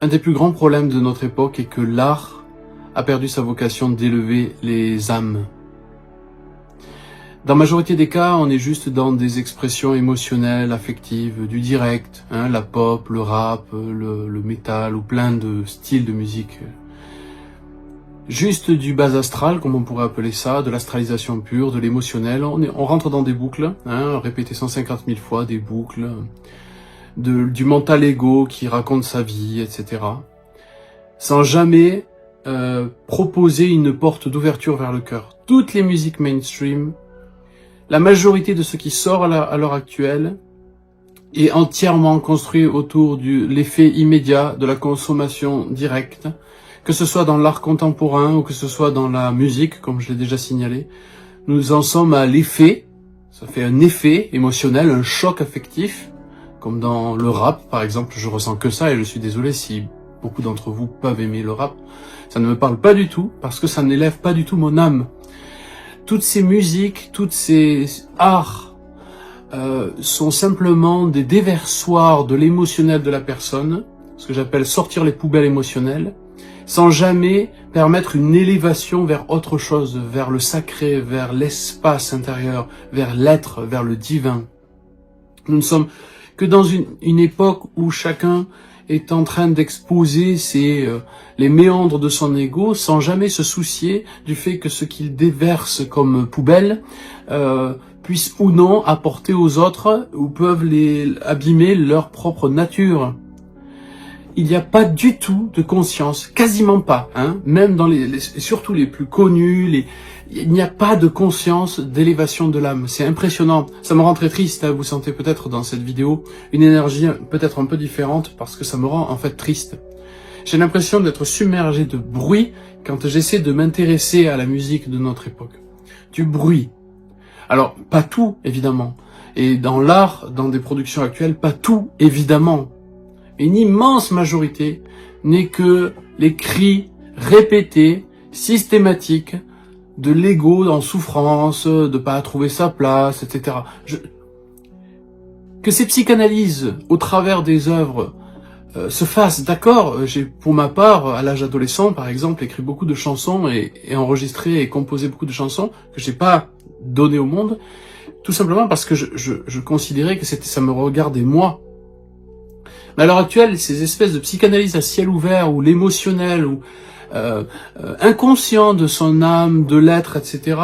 Un des plus grands problèmes de notre époque est que l'art a perdu sa vocation d'élever les âmes. Dans la majorité des cas, on est juste dans des expressions émotionnelles, affectives, du direct, la pop, le rap, le métal ou plein de styles de musique. Juste du bas astral, comme on pourrait appeler ça, de l'astralisation pure, de l'émotionnel. On rentre dans des boucles, répéter 150 000 fois des boucles, du mental ego qui raconte sa vie, etc. Sans jamais proposer une porte d'ouverture vers le cœur. Toutes les musiques mainstream, la majorité de ce qui sort à l'heure actuelle est entièrement construit autour de l'effet immédiat de la consommation directe, que ce soit dans l'art contemporain ou que ce soit dans la musique, comme je l'ai déjà signalé. Nous en sommes à l'effet, ça fait un effet émotionnel, un choc affectif, comme dans le rap par exemple, je ressens que ça et je suis désolé si beaucoup d'entre vous peuvent aimer le rap. Ça ne me parle pas du tout parce que ça n'élève pas du tout mon âme. Toutes ces musiques, toutes ces arts sont simplement des déversoirs de l'émotionnel de la personne, ce que j'appelle sortir les poubelles émotionnelles, sans jamais permettre une élévation vers autre chose, vers le sacré, vers l'espace intérieur, vers l'être, vers le divin. Nous ne sommes que dans une époque où chacun est en train d'exposer les méandres de son ego sans jamais se soucier du fait que ce qu'il déverse comme poubelle puisse ou non apporter aux autres ou peuvent abîmer leur propre nature. Il n'y a pas du tout de conscience, quasiment pas, même dans surtout les plus connus, il n'y a pas de conscience d'élévation de l'âme. C'est impressionnant. Ça me rend très triste. Vous sentez peut-être dans cette vidéo une énergie peut-être un peu différente parce que ça me rend en fait triste. J'ai l'impression d'être submergé de bruit quand j'essaie de m'intéresser à la musique de notre époque. Du bruit. Alors, pas tout, évidemment. Et dans l'art, dans des productions actuelles, pas tout, évidemment. Une immense majorité n'est que les cris répétés, systématiques, de l'ego en souffrance, de pas trouver sa place, etc. Que ces psychanalyses, au travers des œuvres, se fassent, d'accord, j'ai pour ma part, à l'âge adolescent, par exemple, écrit beaucoup de chansons et enregistré et composé beaucoup de chansons que j'ai pas données au monde, tout simplement parce que je considérais que ça me regardait moi. Mais à l'heure actuelle, ces espèces de psychanalyse à ciel ouvert, ou l'émotionnel, ou inconscient de son âme, de l'être, etc.,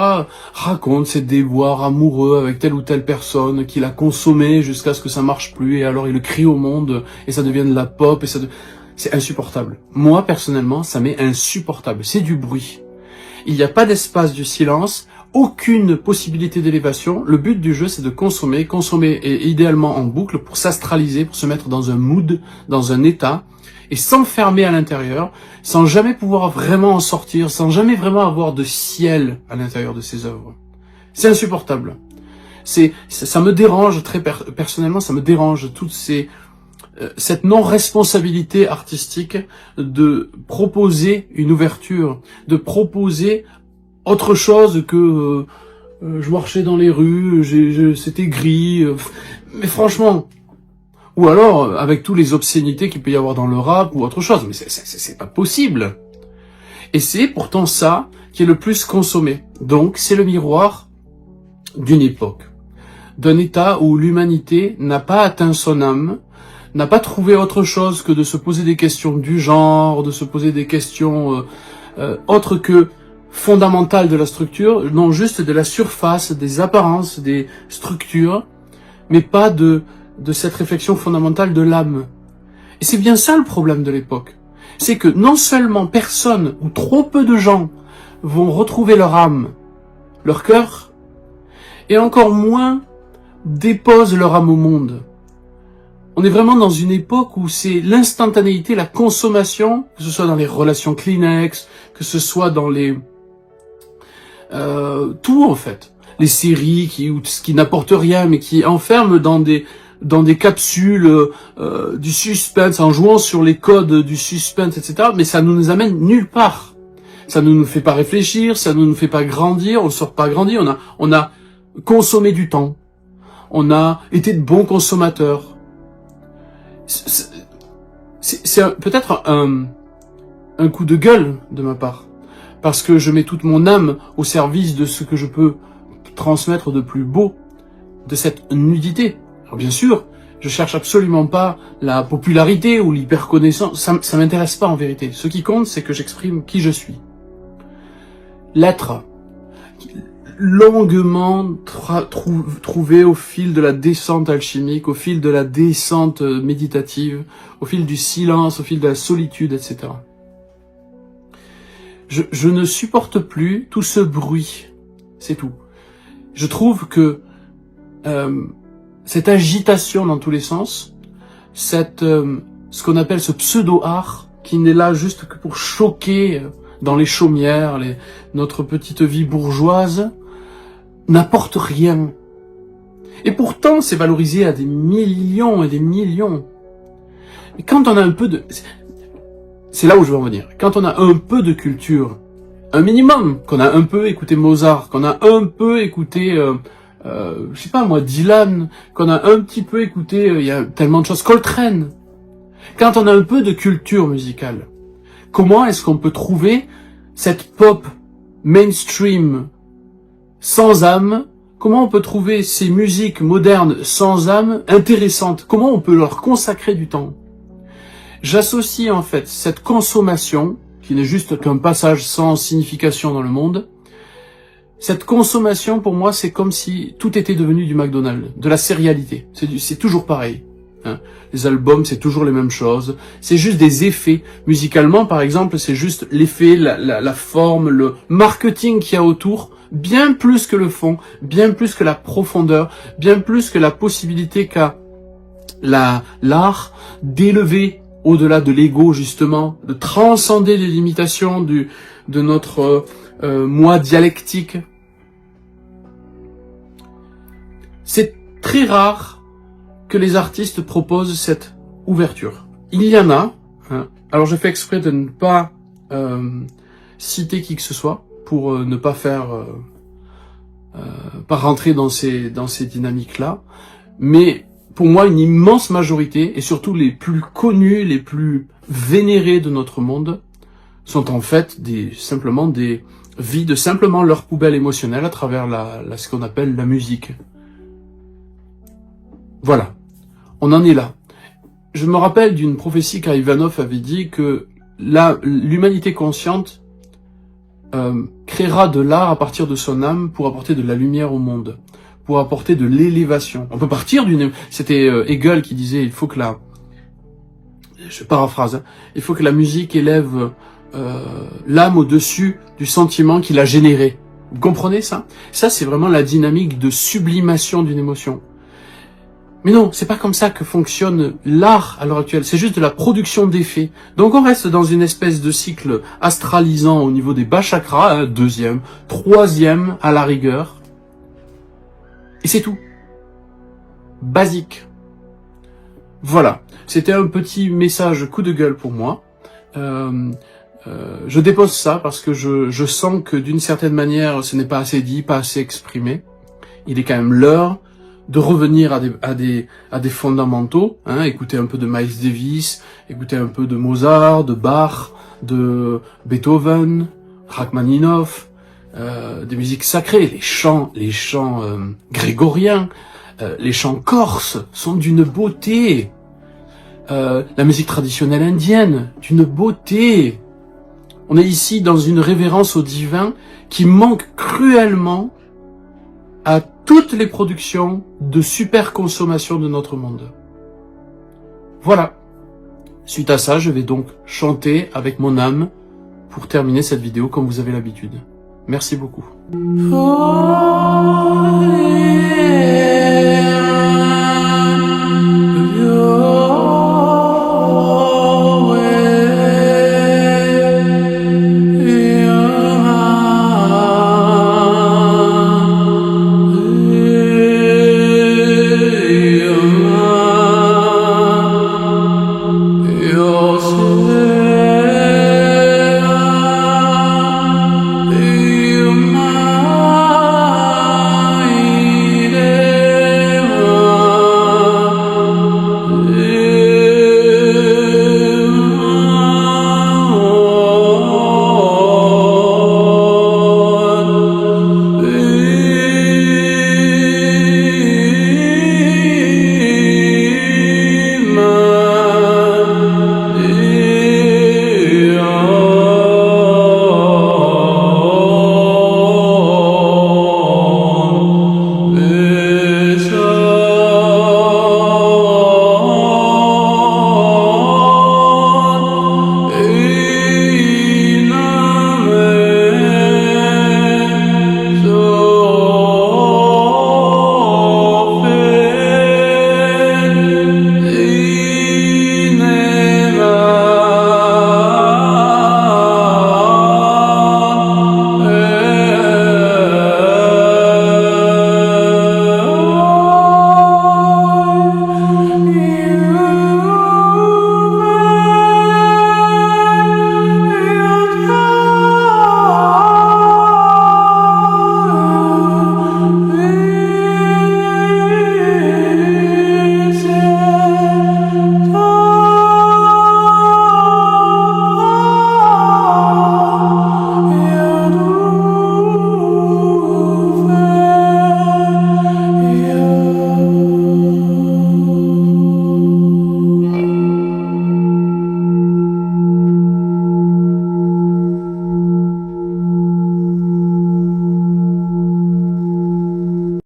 raconte ses déboires amoureux avec telle ou telle personne qu'il a consommé jusqu'à ce que ça marche plus, et alors il le crie au monde, et ça devient de la pop, et c'est insupportable. Moi, personnellement, ça m'est insupportable. C'est du bruit. Il n'y a pas d'espace du silence, aucune possibilité d'élévation. Le but du jeu, c'est de consommer et idéalement en boucle pour s'astraliser, pour se mettre dans un mood, dans un état, et s'enfermer à l'intérieur, sans jamais pouvoir vraiment en sortir, sans jamais vraiment avoir de ciel à l'intérieur de ces œuvres. C'est insupportable. Ça me dérange très personnellement, ça me dérange cette non-responsabilité artistique de proposer une ouverture, de proposer autre chose que je marchais dans les rues, c'était gris, mais franchement, ou alors avec tous les obscénités qu'il peut y avoir dans le rap ou autre chose, mais c'est pas possible. Et c'est pourtant ça qui est le plus consommé. Donc c'est le miroir d'une époque, d'un état où l'humanité n'a pas atteint son âme, n'a pas trouvé autre chose que de se poser des questions du genre, de se poser des questions autres que fondamentales de la structure, non juste de la surface, des apparences, des structures, mais pas de cette réflexion fondamentale de l'âme. Et c'est bien ça le problème de l'époque. C'est que non seulement personne ou trop peu de gens vont retrouver leur âme, leur cœur, et encore moins déposent leur âme au monde. On est vraiment dans une époque où c'est l'instantanéité, la consommation, que ce soit dans les relations Kleenex, que ce soit dans tout en fait. Les séries qui n'apportent rien, mais qui enferment dans des capsules du suspense, en jouant sur les codes du suspense, etc. Mais ça ne nous amène nulle part. Ça ne nous fait pas réfléchir, ça ne nous fait pas grandir, on ne sort pas grandir, on a consommé du temps. On a été de bons consommateurs. c'est peut-être un coup de gueule de ma part, parce que je mets toute mon âme au service de ce que je peux transmettre de plus beau, de cette nudité. Alors bien sûr, je cherche absolument pas la popularité ou l'hyperconnaissance, ça m'intéresse pas en vérité. Ce qui compte, c'est que j'exprime qui je suis. L'être, longuement trouvé au fil de la descente alchimique, au fil de la descente méditative, au fil du silence, au fil de la solitude, etc. Je ne supporte plus tout ce bruit, c'est tout. Je trouve que cette agitation dans tous les sens, ce qu'on appelle ce pseudo-art, qui n'est là juste que pour choquer dans les chaumières, notre petite vie bourgeoise, n'apporte rien. Et pourtant, c'est valorisé à des millions et des millions. Et quand on a un peu de... C'est là où je veux en venir. Quand on a un peu de culture, un minimum, qu'on a un peu écouté Mozart, qu'on a un peu écouté, je sais pas moi, Dylan, qu'on a un petit peu écouté, il y a tellement de choses, Coltrane. Quand on a un peu de culture musicale, comment est-ce qu'on peut trouver cette pop mainstream sans âme? Comment on peut trouver ces musiques modernes sans âme intéressantes? Comment on peut leur consacrer du temps? J'associe en fait cette consommation, qui n'est juste qu'un passage sans signification dans le monde, cette consommation pour moi c'est comme si tout était devenu du McDonald's, de la sérialité, c'est toujours pareil. Hein. Les albums c'est toujours les mêmes choses, c'est juste des effets. Musicalement par exemple c'est juste l'effet, la forme, le marketing qu'il y a autour, bien plus que le fond, bien plus que la profondeur, bien plus que la possibilité qu'a l'art d'élever au-delà de l'ego justement, de transcender les limitations de notre moi dialectique. C'est très rare que les artistes proposent cette ouverture. Il y en a, hein. Alors je fais exprès de ne pas citer qui que ce soit, pour ne pas faire, pas rentrer dans ces dynamiques-là, mais pour moi, une immense majorité, et surtout les plus connus, les plus vénérés de notre monde, sont en fait simplement des vident simplement leur poubelle émotionnelle à travers ce qu'on appelle la musique. Voilà, on en est là. Je me rappelle d'une prophétie qu'Ivanov avait dit que l'humanité consciente créera de l'art à partir de son âme pour apporter de la lumière au monde, pour apporter de l'élévation. On peut partir c'était Hegel qui disait, il faut que je paraphrase, hein, il faut que la musique élève l'âme au-dessus du sentiment qu'il a généré. Vous comprenez ça? Ça, c'est vraiment la dynamique de sublimation d'une émotion. Mais non, c'est pas comme ça que fonctionne l'art à l'heure actuelle, c'est juste de la production d'effets. Donc on reste dans une espèce de cycle astralisant au niveau des bas chakras, hein, 2e, 3e à la rigueur. Et c'est tout. Basique. Voilà, c'était un petit message coup de gueule pour moi. Je dépose ça parce que je sens que d'une certaine manière, ce n'est pas assez dit, pas assez exprimé. Il est quand même l'heure de revenir à des fondamentaux, hein, écouter un peu de Miles Davis, écouter un peu de Mozart, de Bach, de Beethoven, Rachmaninoff, des musiques sacrées, les chants grégoriens, les chants corses sont d'une beauté, la musique traditionnelle indienne, d'une beauté. On est ici dans une révérence au divin qui manque cruellement à toutes les productions de super consommation de notre monde. Voilà. Suite à ça, je vais donc chanter avec mon âme pour terminer cette vidéo comme vous avez l'habitude. Merci beaucoup.